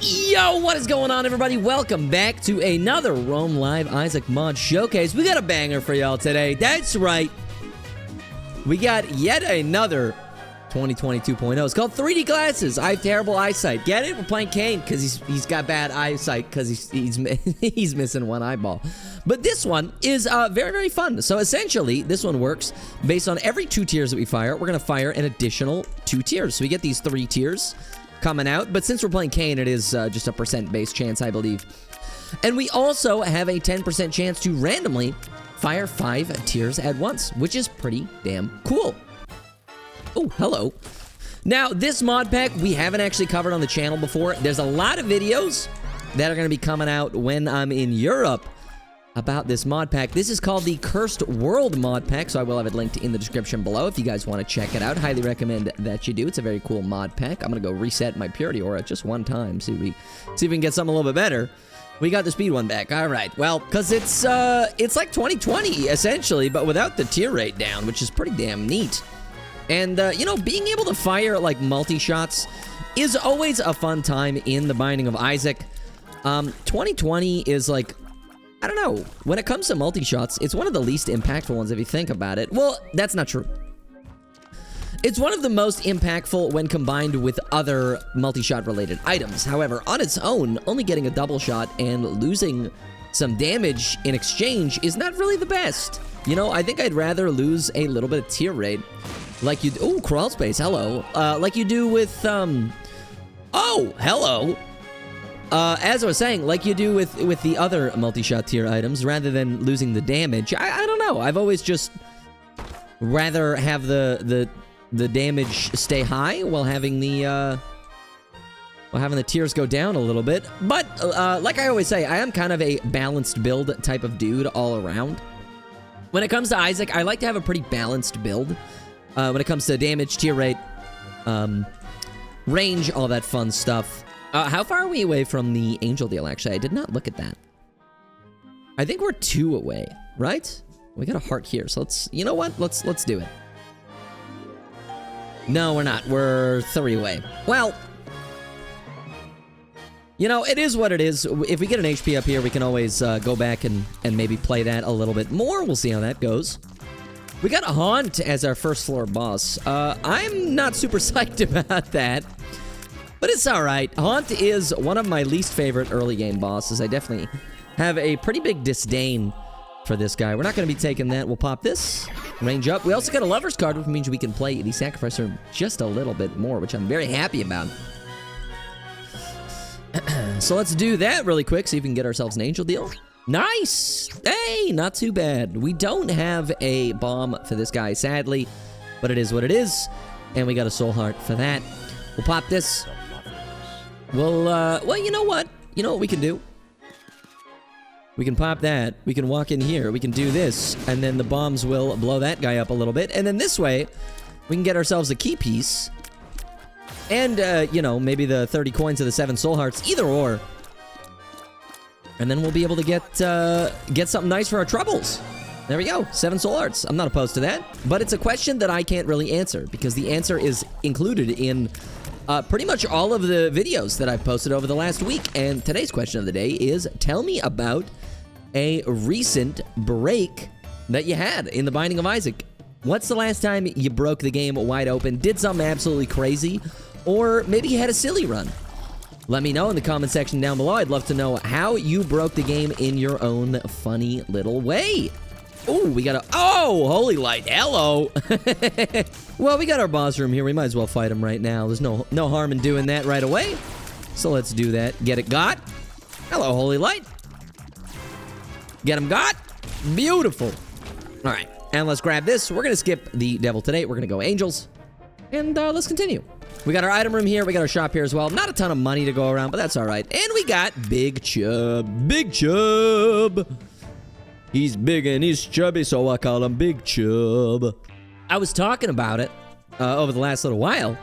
Yo, what is going on, everybody? Welcome back to another Roam Live Isaac mod showcase. We got a banger for y'all today. That's right. We got yet another 2020 2.0. It's called 3D glasses. I have terrible eyesight. Get it? We're playing Kane because he's got bad eyesight because he's missing one eyeball. But this one is very, very fun. So essentially, this one works based on every 2 tiers that we fire. We're going to fire an additional 2 tiers. So we get these 3 tiers coming out, but since we're playing Kane, it is just a percent-based chance, I believe. And we also have a 10% chance to randomly fire 5 tiers at once, which is pretty damn cool. Oh, hello. Now, this mod pack we haven't actually covered on the channel before. There's a lot of videos that are going to be coming out when I'm in Europe about this mod pack. This is called the Cursed World mod pack, so I will have it linked in the description below if you guys want to check it out. Highly recommend that you do. It's a very cool mod pack. I'm gonna go reset my purity aura just one time, see if we can get something a little bit better. We got the speed one back. All right, well, because it's like 2020 essentially, but without the tier rate down, which is pretty damn neat. And you know, being able to fire like multi-shots is always a fun time in the Binding of Isaac. 2020 is like, I don't know, when it comes to multi-shots, it's one of the least impactful ones if you think about it. Well, that's not true. It's one of the most impactful when combined with other multi-shot related items. However, on its own, only getting a double shot and losing some damage in exchange is not really the best. You know, I think I'd rather lose a little bit of tier rate like you... Oh, crawl space, hello. Like you do with, Oh, hello. As I was saying, like you do with the other multi-shot tier items, rather than losing the damage. I don't know. I've always just rather have the damage stay high while having the tiers go down a little bit. But like I always say, I am kind of a balanced build type of dude all around. When it comes to Isaac, I like to have a pretty balanced build. When it comes to damage, tier rate, range, all that fun stuff. How far are we away from the angel deal, actually? I did not look at that. I think we're 2 away, right? We got a heart here, so let's... You know what? Let's do it. No, we're not. We're 3 away. Well, you know, it is what it is. If we get an HP up here, we can always go back and maybe play that a little bit more. We'll see how that goes. We got a Haunt as our first floor boss. I'm not super psyched about that. But it's alright. Haunt is one of my least favorite early game bosses. I definitely have a pretty big disdain for this guy. We're not going to be taking that. We'll pop this. Range up. We also got a Lover's card, which means we can play the Sacrificer just a little bit more, which I'm very happy about. So let's do that really quick, see if we can get ourselves an angel deal. Nice! Hey, not too bad. We don't have a bomb for this guy, sadly, but it is what it is. And we got a soul heart for that. We'll pop this. Well, you know what? You know what we can do? We can pop that. We can walk in here. We can do this. And then the bombs will blow that guy up a little bit. And then this way, we can get ourselves a key piece. And, you know, maybe the 30 coins of the 7 soul hearts. Either or. And then we'll be able to get something nice for our troubles. There we go. 7 soul hearts. I'm not opposed to that. But it's a question that I can't really answer, because the answer is included in... pretty much all of the videos that I've posted over the last week. And today's question of the day is, tell me about a recent break that you had in the Binding of Isaac. What's the last time you broke the game wide open, did something absolutely crazy, or maybe you had a silly run? Let me know in the comment section down below. I'd love to know how you broke the game in your own funny little way. Oh, we got a... Oh, holy light. Hello. Well, we got our boss room here. We might as well fight him right now. There's no harm in doing that right away. So let's do that. Get it got. Hello, holy light. Get him got. Beautiful. All right. And let's grab this. We're going to skip the devil today. We're going to go angels. And let's continue. We got our item room here. We got our shop here as well. Not a ton of money to go around, but that's all right. And we got Big Chub. Big Chub. He's big and he's chubby, so I call him Big Chub. I was talking about it over the last little while,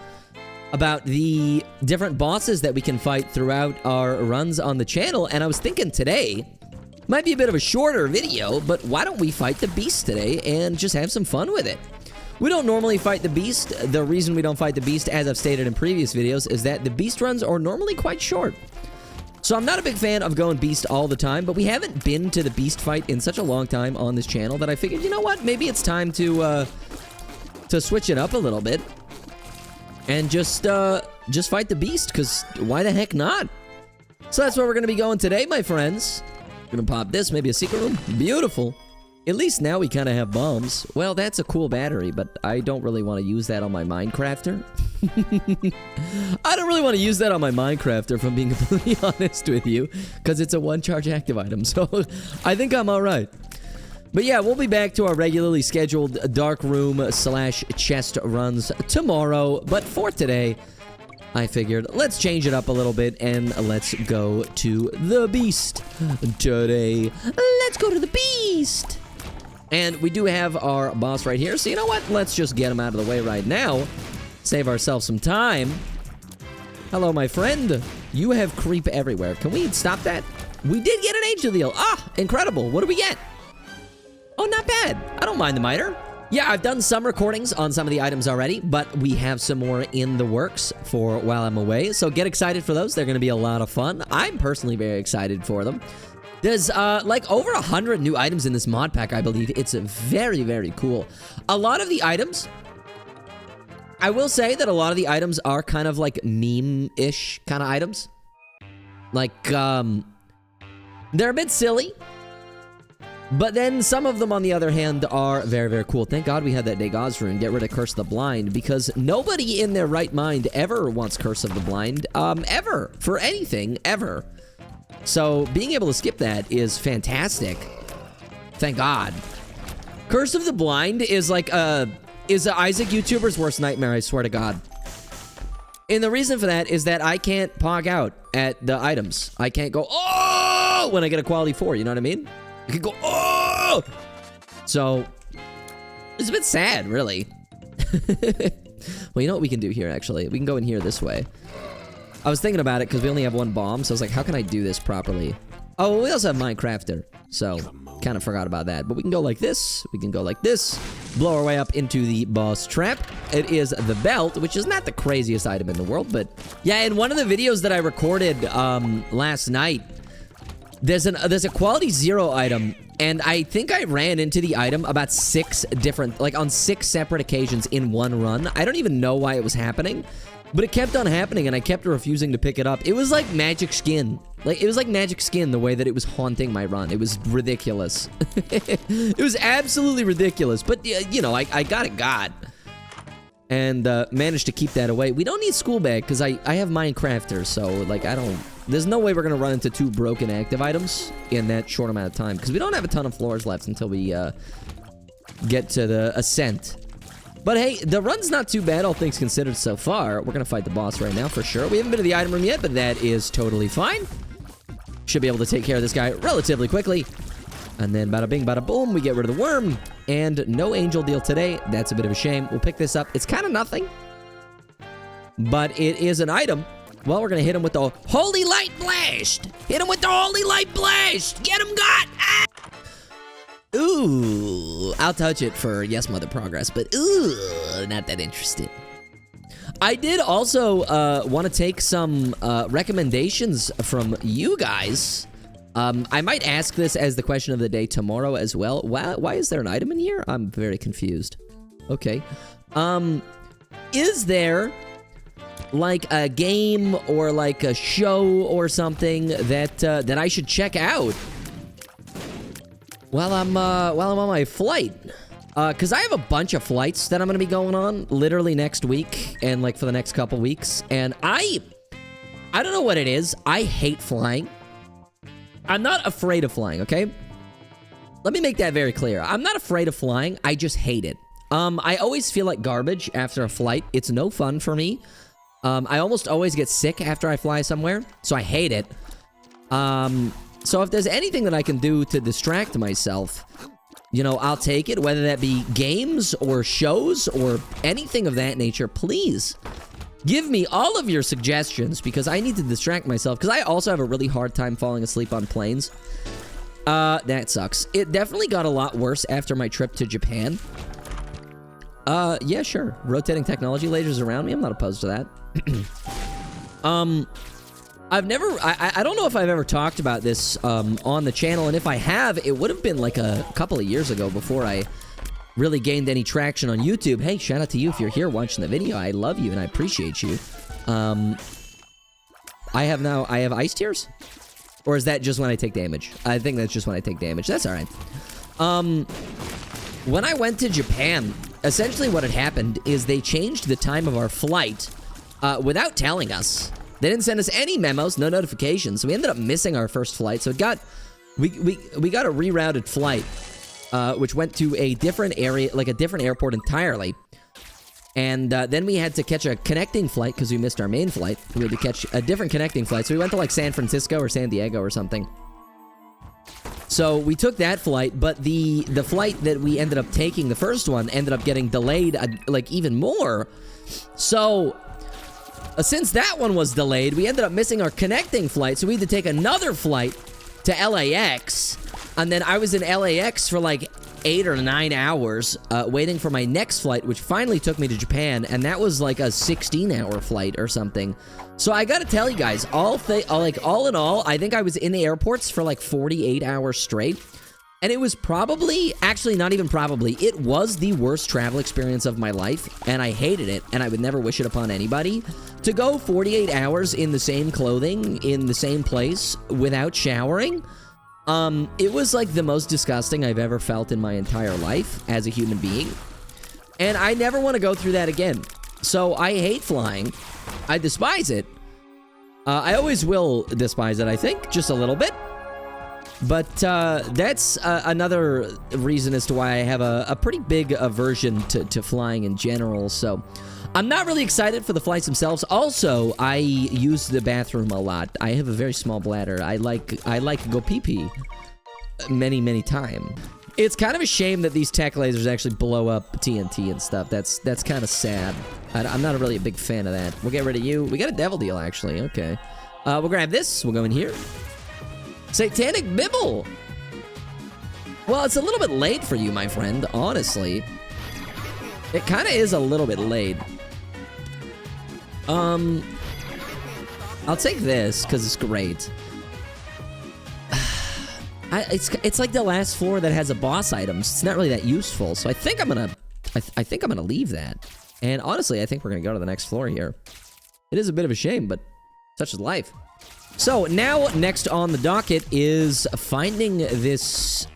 about the different bosses that we can fight throughout our runs on the channel, and I was thinking today might be a bit of a shorter video, but why don't we fight the beast today and just have some fun with it? We don't normally fight the beast. The reason we don't fight the beast, as I've stated in previous videos, is that the beast runs are normally quite short. So I'm not a big fan of going beast all the time, but we haven't been to the beast fight in such a long time on this channel that I figured, you know what? Maybe it's time to switch it up a little bit and just fight the beast, because why the heck not? So that's where we're going to be going today, my friends. Gonna pop this, maybe a secret room. Beautiful. At least now we kind of have bombs. Well, that's a cool battery, but I don't really want to use that on my Minecrafter. I don't really want to use that on my Minecrafter, if I'm being completely honest with you, because it's a one-charge active item, so I think I'm alright. But yeah, we'll be back to our regularly scheduled dark room / chest runs tomorrow, but for today, I figured let's change it up a little bit and let's go to the beast today. Let's go to the beast! And we do have our boss right here, so you know what? Let's just get him out of the way right now. Save ourselves some time. Hello, my friend. You have creep everywhere. Can we stop that? We did get an angel deal. Ah, incredible. What do we get? Oh, not bad. I don't mind the miter. Yeah, I've done some recordings on some of the items already, but we have some more in the works for while I'm away. So get excited for those. They're going to be a lot of fun. I'm personally very excited for them. There's like over 100 new items in this mod pack, I believe. It's very, very cool. A lot of the items, I will say that a lot of the items are kind of like meme-ish kind of items. Like, they're a bit silly. But then some of them, on the other hand, are very, very cool. Thank God we had that Degas rune, get rid of Curse of the Blind, because nobody in their right mind ever wants Curse of the Blind, ever, for anything, ever. So being able to skip that is fantastic. Thank God. Curse of the Blind is like is an Isaac YouTuber's worst nightmare, I swear to God. And the reason for that is that I can't pog out at the items. I can't go, oh, when I get a quality 4, you know what I mean? I can go, oh! So, it's a bit sad, really. Well, you know what we can do here, actually? We can go in here this way. I was thinking about it because we only have one bomb, so I was like, how can I do this properly? Oh, well, we also have Minecrafter, so kind of forgot about that. But we can go like this, we can go like this, blow our way up into the boss trap. It is the belt, which is not the craziest item in the world, but yeah, in one of the videos that I recorded last night, there's a quality 0 item, and I think I ran into the item about 6 different, like on 6 separate occasions in one run. I don't even know why it was happening, but it kept on happening, and I kept refusing to pick it up. It was like magic skin. Like, it was like magic skin, the way that it was haunting my run. It was ridiculous. It was absolutely ridiculous, but, you know, I got it, and managed to keep that away. We don't need school bag, because I have Minecrafters, so, like, there's no way we're going to run into 2 broken active items in that short amount of time, because we don't have a ton of floors left until we get to the Ascent. But hey, the run's not too bad, all things considered so far. We're going to fight the boss right now, for sure. We haven't been to the item room yet, but that is totally fine. Should be able to take care of this guy relatively quickly. And then bada bing, bada boom, we get rid of the worm. And no angel deal today. That's a bit of a shame. We'll pick this up. It's kind of nothing, but it is an item. Well, we're going to hit him with the Holy Light Blast. Hit him with the Holy Light Blast. Get him, God. Ah! Ooh, I'll touch it for Yes Mother Progress, but ooh, not that interested. I did also want to take some recommendations from you guys. I might ask this as the question of the day tomorrow as well. Why is there an item in here? I'm very confused. Okay. Is there like a game or like a show or something that I should check out while I'm on my flight? Because I have a bunch of flights that I'm going to be going on literally next week and like for the next couple weeks. And I don't know what it is. I hate flying. I'm not afraid of flying, okay? Let me make that very clear. I'm not afraid of flying. I just hate it. I always feel like garbage after a flight. It's no fun for me. I almost always get sick after I fly somewhere, so I hate it. So if there's anything that I can do to distract myself, you know, I'll take it, whether that be games or shows or anything of that nature. Please give me all of your suggestions because I need to distract myself because I also have a really hard time falling asleep on planes. That sucks. It definitely got a lot worse after my trip to Japan. Yeah, sure. Rotating technology lasers around me. I'm not opposed to that. I've never, I don't know if I've ever talked about this on the channel, and if I have, it would have been like a couple of years ago before I really gained any traction on YouTube. Hey, shout out to you if you're here watching the video. I love you and I appreciate you. I have ice tears? Or is that just when I take damage? I think that's just when I take damage. That's all right. When I went to Japan, essentially what had happened is they changed the time of our flight without telling us. They didn't send us any memos, no notifications. So we ended up missing our first flight. So we got a rerouted flight, which went to a different area, like a different airport entirely. And then we had to catch a connecting flight because we missed our main flight. We had to catch a different connecting flight. So we went to like San Francisco or San Diego or something. So we took that flight, but the flight that we ended up taking, the first one, ended up getting delayed like even more. So since that one was delayed, we ended up missing our connecting flight. So we had to take another flight to LAX. And then I was in LAX for like 8 or 9 hours waiting for my next flight, which finally took me to Japan, and that was like a 16-hour flight or something. So I gotta tell you guys, all in all, I think I was in the airports for like 48 hours straight, and it was probably, actually not even probably, it was the worst travel experience of my life, and I hated it, and I would never wish it upon anybody. To go 48 hours in the same clothing, in the same place, without showering, it was like the most disgusting I've ever felt in my entire life as a human being. And I never want to go through that again. So I hate flying. I despise it. I always will despise it, I think, just a little bit. But that's another reason as to why I have a pretty big aversion to flying in general. So I'm not really excited for the flights themselves. Also, I use the bathroom a lot. I have a very small bladder. I like to go pee-pee many times. It's kind of a shame that these tech lasers actually blow up TNT and stuff. That's kind of sad. I'm not really a big fan of that. We'll get rid of you. We got a devil deal, actually. Okay. We'll grab this. We'll go in here. Satanic Bibble. Well, it's a little bit late for you, my friend, honestly. It kind of is a little bit late. I'll take this because it's great. It's like the last floor that has a boss items. It's not really that useful, so I think I'm gonna leave that. And honestly, I think we're gonna go to the next floor here. It is a bit of a shame, but such is life. So now, next on the docket is finding this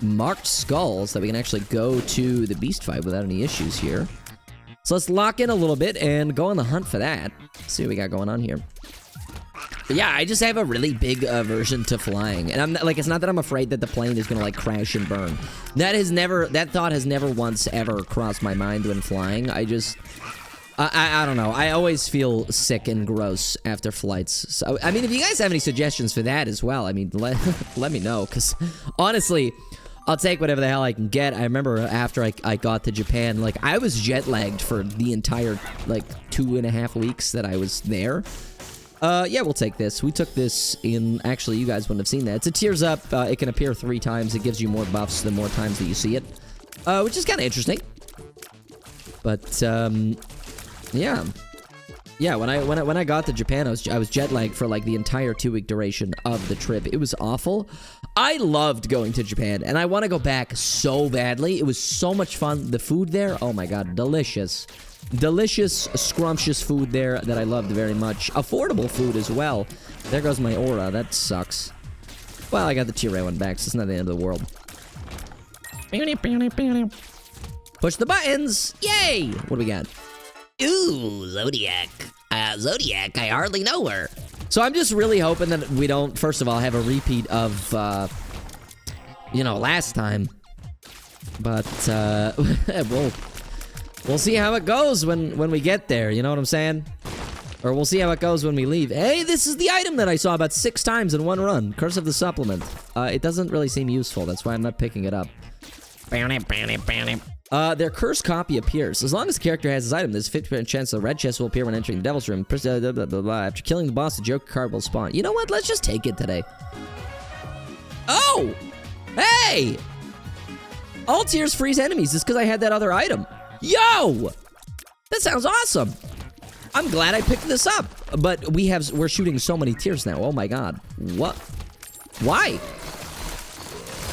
marked skulls that we can actually go to the beast fight without any issues here. So let's lock in a little bit and go on the hunt for that. See what we got going on here. But yeah, I just have a really big aversion to flying. And I'm not, like, it's not that I'm afraid that the plane is gonna like crash and burn. That thought has never once ever crossed my mind when flying. I don't know. I always feel sick and gross after flights. So, I mean, if you guys have any suggestions for that as well, I mean, let me know. Because, honestly, I'll take whatever the hell I can get. I remember after I got to Japan, like, I was jet-lagged for the entire, like, 2.5 weeks that I was there. Yeah, we'll take this. We took this in... Actually, you guys wouldn't have seen that. It's a Tears Up. It can appear 3 times. It gives you more buffs the more times that you see it. Which is kind of interesting. But, yeah. Yeah, when I got to Japan, I was jet lagged for like the entire 2-week duration of the trip. It was awful. I loved going to Japan, and I want to go back so badly. It was so much fun. The food there, oh my god, delicious. Delicious, scrumptious food there that I loved very much. Affordable food as well. There goes my aura. That sucks. Well, I got the tier A one back, so it's not the end of the world. Push the buttons! Yay! What do we got? Ooh, Zodiac. Zodiac, I hardly know her. So I'm just really hoping that we don't, first of all, have a repeat of, you know, last time. But, we'll see how it goes when we get there, you know what I'm saying? Or we'll see how it goes when we leave. Hey, this is the item that I saw about 6 times in one run. Curse of the Supplement. It doesn't really seem useful, that's why I'm not picking it up. Their cursed copy appears. As long as the character has his item, there's a 50% chance the red chest will appear when entering the devil's room. After killing the boss, the Joker card will spawn. You know what? Let's just take it today. Oh! Hey! All tiers freeze enemies. It's because I had that other item. Yo! That sounds awesome. I'm glad I picked this up. But we're shooting so many tiers now. Oh my god. What? Why?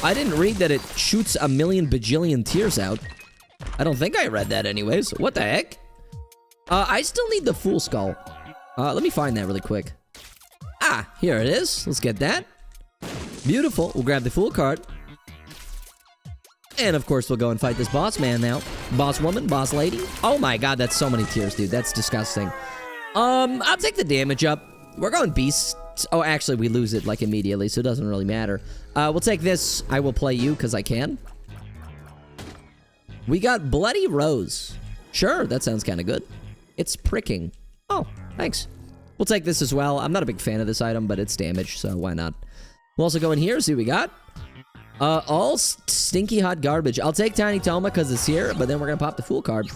I didn't read that it shoots a million bajillion tiers out. I don't think I read that anyways. What the heck? I still need the Fool Skull. Let me find that really quick. Ah, here it is. Let's get that. Beautiful. We'll grab the Fool card. And of course, we'll go and fight this boss man now. Boss woman, boss lady. Oh my god, that's so many tiers, dude. That's disgusting. I'll take the damage up. We're going beast. Oh, actually, we lose it, like, immediately, so it doesn't really matter. We'll take this. I will play you, because I can. We got Bloody Rose. Sure, that sounds kind of good. It's pricking. Oh, thanks. We'll take this as well. I'm not a big fan of this item, but it's damage, so why not? We'll also go in here, see what we got. All stinky hot garbage. I'll take Tiny Toma because it's here, but then we're going to pop the Fool card.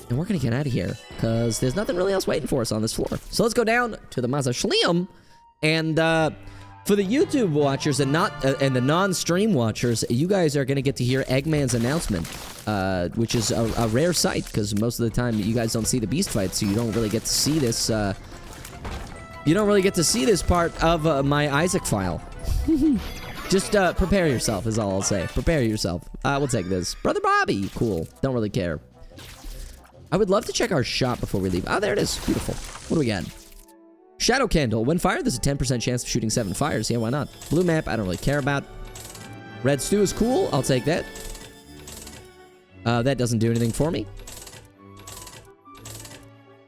And we're going to get out of here because there's nothing really else waiting for us on this floor. So let's go down to the Mausoleum. And for the YouTube watchers and the non-stream watchers, you guys are going to get to hear Eggman's announcement, which is a rare sight because most of the time you guys don't see the beast fight, so you don't really get to see this. You don't really get to see this part of my Isaac file. Just prepare yourself is all I'll say. Prepare yourself. We'll take this. Brother Bobby. Cool. Don't really care. I would love to check our shop before we leave. Oh, there it is. Beautiful. What do we got? Shadow Candle. When fired, there's a 10% chance of shooting 7 fires. Yeah, why not? Blue map, I don't really care about. Red stew is cool. I'll take that. That doesn't do anything for me.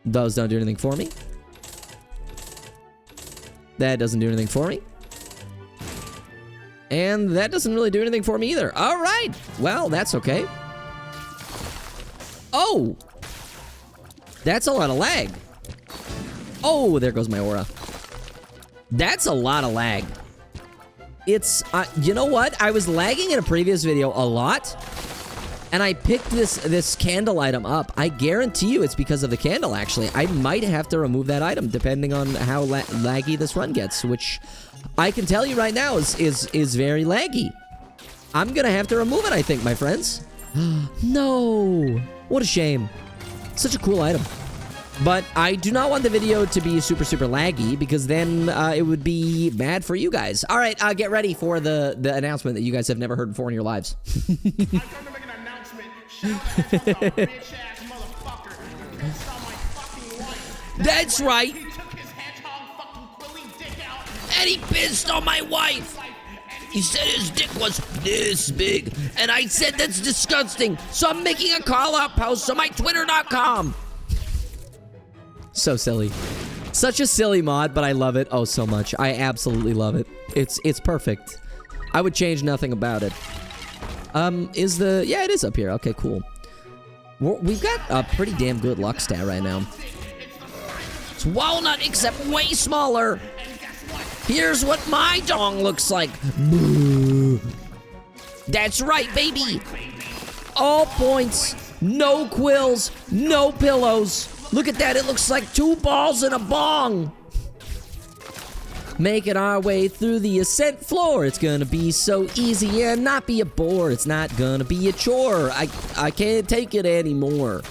Those don't do anything for me. That doesn't do anything for me. And that doesn't really do anything for me either. All right. Well, that's okay. Oh. That's a lot of lag. Oh, there goes my aura. That's a lot of lag. It's, you know what? I was lagging in a previous video a lot. And I picked this candle item up. I guarantee you it's because of the candle, actually. I might have to remove that item depending on how laggy this run gets, which I can tell you right now is very laggy. I'm gonna have to remove it, I think, my friends. No. What a shame. Such a cool item. But I do not want the video to be super, super laggy because then it would be bad for you guys. All right, get ready for the announcement that you guys have never heard before in your lives. That's right. And he pissed on my wife. He said his dick was this big. And I said that's disgusting. So I'm making a call-out post on my twitter.com. So silly. Such a silly mod, but I love it oh so much. I absolutely love it. It's perfect. I would change nothing about it. Yeah, it is up here. Okay, cool. We've got a pretty damn good luck stat right now. It's walnut, except way smaller. Here's what my dong looks like. That's right, baby. All points, no quills, no pillows. Look at that, it looks like 2 balls and a bong. Making our way through the Ascent floor. It's gonna be so easy and not be a bore. It's not gonna be a chore. I can't take it anymore.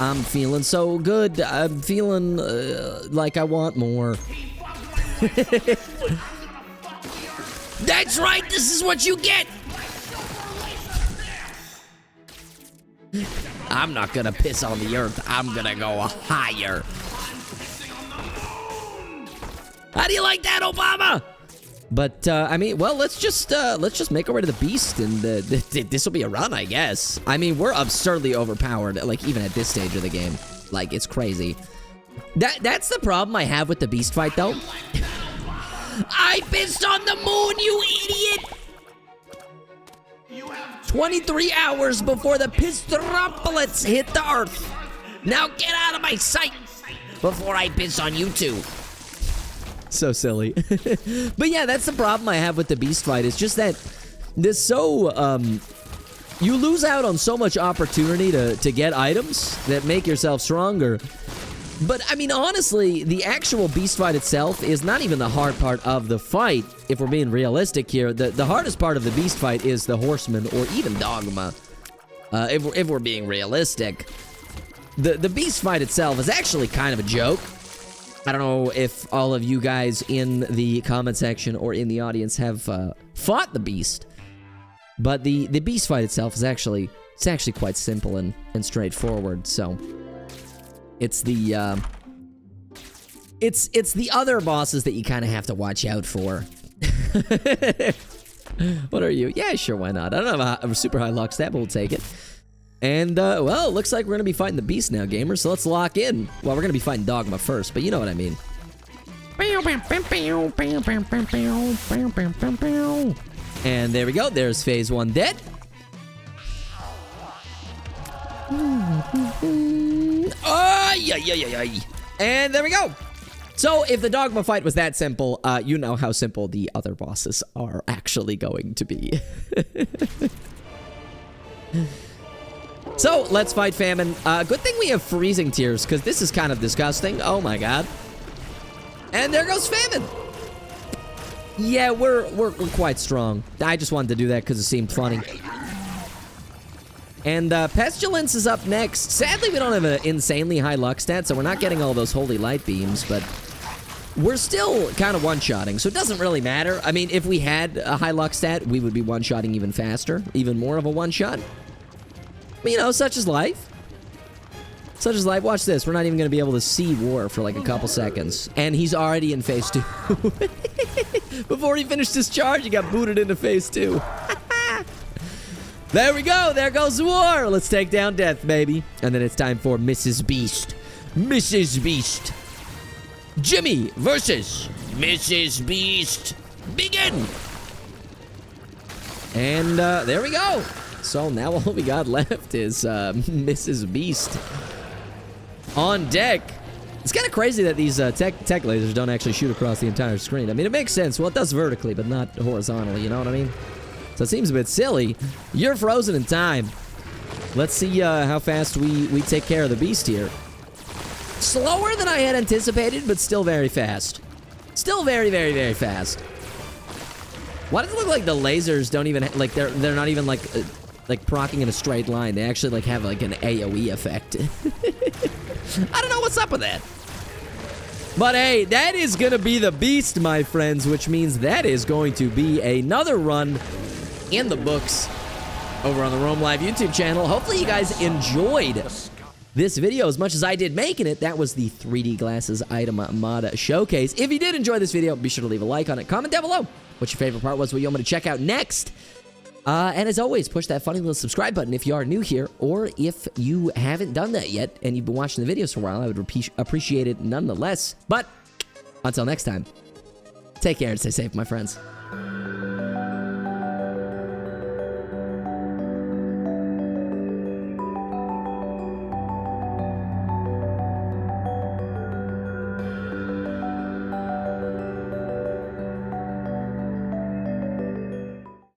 I'm feeling so good. I'm feeling like I want more. That's right, this is what you get. I'm not gonna piss on the earth. I'm gonna go higher. How do you like that, Obama? But I mean, well, let's just make our way to the beast, and this will be a run, I guess. I mean, we're absurdly overpowered, like even at this stage of the game. Like, it's crazy. That's the problem I have with the beast fight, though. I pissed on the moon, you idiot! 23 hours before the pistropolis hit the earth. Now get out of my sight before I piss on you too. So silly. But yeah, that's the problem I have with the beast fight. It's just that there's so you lose out on so much opportunity to get items that make yourself stronger. But I mean, honestly, the actual beast fight itself is not even the hard part of the fight. If we're being realistic here, the hardest part of the beast fight is the horseman or even dogma. If we're being realistic. The beast fight itself is actually kind of a joke. I don't know if all of you guys in the comment section or in the audience have fought the beast, but the beast fight itself is actually quite simple and straightforward. So it's the it's the other bosses that you kind of have to watch out for. What are you? Yeah, sure, why not? I don't have a super high luck stat, but we'll take it. And, well, it looks like we're gonna be fighting the beast now, gamers, so let's lock in. Well, we're gonna be fighting Dogma first, but you know what I mean. And there we go, there's phase 1 dead. Oh, yeah. And there we go. So, if the Dogma fight was that simple, you know how simple the other bosses are actually going to be. So, let's fight Famine. Good thing we have freezing tears, because this is kind of disgusting. Oh my god. And there goes Famine. Yeah, we're quite strong. I just wanted to do that because it seemed funny. And Pestilence is up next. Sadly, we don't have an insanely high luck stat, so we're not getting all those holy light beams, but we're still kind of one-shotting, so it doesn't really matter. I mean, if we had a high luck stat, we would be one-shotting even faster, even more of a one-shot. But, you know, such is life. Such is life. Watch this. We're not even going to be able to see War for like a couple seconds. And he's already in phase 2. Before he finished his charge, he got booted into phase 2. There we go. There goes War. Let's take down Death, baby. And then it's time for Mrs. Beast. Mrs. Beast. Jimmy versus Mrs. Beast. Begin. And there we go. So now all we got left is Mrs. Beast on deck. It's kind of crazy that these tech lasers don't actually shoot across the entire screen. I mean, it makes sense. Well, it does vertically, but not horizontally, you know what I mean? So it seems a bit silly. You're frozen in time. Let's see how fast we take care of the beast here. Slower than I had anticipated, but still very fast. Still very, very, very fast. Why does it look like the lasers don't even, like, they're not even, like procking in a straight line? They actually, like, have, like, an AoE effect. I don't know what's up with that. But, hey, that is gonna be the beast, my friends, which means that is going to be another run in the books over on the Roam Live YouTube channel. Hopefully you guys enjoyed this video as much as I did making it. That was the 3D glasses item mod showcase. If you did enjoy this video, be sure to leave a like on it. Comment down below what your favorite part was, what you want me to check out next. And as always, push that funny little subscribe button if you are new here, or if you haven't done that yet and you've been watching the videos for a while, I would appreciate it nonetheless. But until next time, take care and stay safe, my friends.